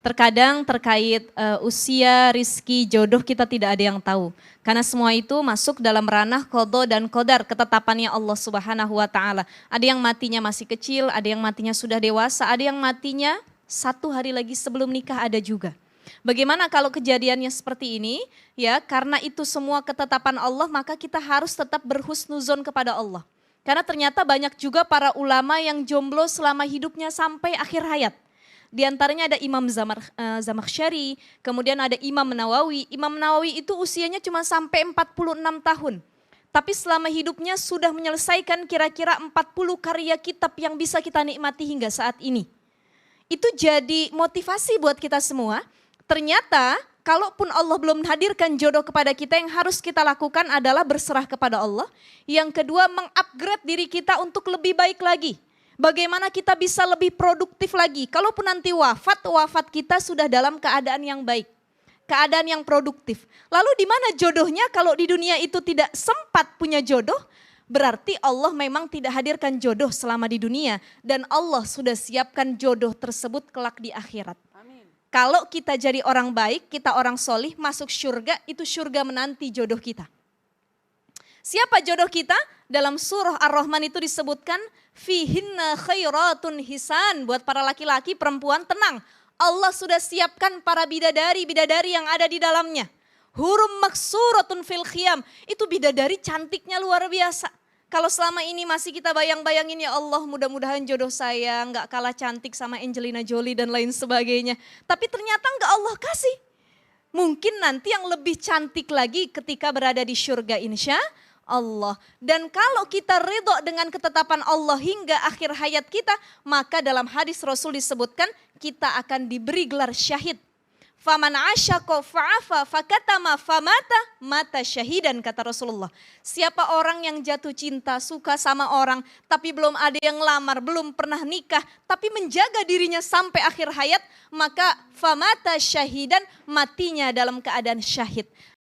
Terkadang terkait usia, rizki, jodoh kita tidak ada yang tahu. Karena semua itu masuk dalam ranah qadha dan qadar, ketetapannya Allah Subhanahu wa taala. Ada yang matinya masih kecil, ada yang matinya sudah dewasa, ada yang matinya 1 hari lagi sebelum nikah ada juga. Bagaimana kalau kejadiannya seperti ini? Ya, karena itu semua ketetapan Allah, maka kita harus tetap berhusnuzon kepada Allah. Karena ternyata banyak juga para ulama yang jomblo selama hidupnya sampai akhir hayat. Di antaranya ada Imam Zamakhsyari, kemudian ada Imam Nawawi. Imam Nawawi itu usianya cuma sampai 46 tahun. Tapi selama hidupnya sudah menyelesaikan kira-kira 40 karya kitab yang bisa kita nikmati hingga saat ini. Itu jadi motivasi buat kita semua. Ternyata kalaupun Allah belum hadirkan jodoh kepada kita, yang harus kita lakukan adalah berserah kepada Allah. Yang kedua, mengupgrade diri kita untuk lebih baik lagi. Bagaimana kita bisa lebih produktif lagi. Kalaupun nanti wafat kita sudah dalam keadaan yang baik. Keadaan yang produktif. Lalu di mana jodohnya kalau di dunia itu tidak sempat punya jodoh? Berarti Allah memang tidak hadirkan jodoh selama di dunia. Dan Allah sudah siapkan jodoh tersebut kelak di akhirat. Amin. Kalau kita jadi orang baik, kita orang solih, masuk syurga, itu syurga menanti jodoh kita. Siapa jodoh kita? Dalam surah Ar-Rahman itu disebutkan fihinna khairatun hisan. Buat para laki-laki, perempuan, tenang. Allah sudah siapkan para bidadari-bidadari yang ada di dalamnya. Hurum maksuratun fil khiyam. Itu bidadari cantiknya luar biasa. Kalau selama ini masih kita bayang-bayangin, ya Allah mudah-mudahan jodoh saya nggak kalah cantik sama Angelina Jolie dan lain sebagainya. Tapi ternyata nggak Allah kasih. Mungkin nanti yang lebih cantik lagi ketika berada di syurga insya Allah. Dan kalau kita ridho dengan ketetapan Allah hingga akhir hayat kita, maka dalam hadis Rasul disebutkan kita akan diberi gelar syahid. Faman asyaqa fa'afa fakatama famata mata syahidan, kata Rasulullah. Siapa orang yang jatuh cinta, suka sama orang, tapi belum ada yang lamar, belum pernah nikah, tapi menjaga dirinya sampai akhir hayat, maka famata syahidan, matinya dalam keadaan syahid.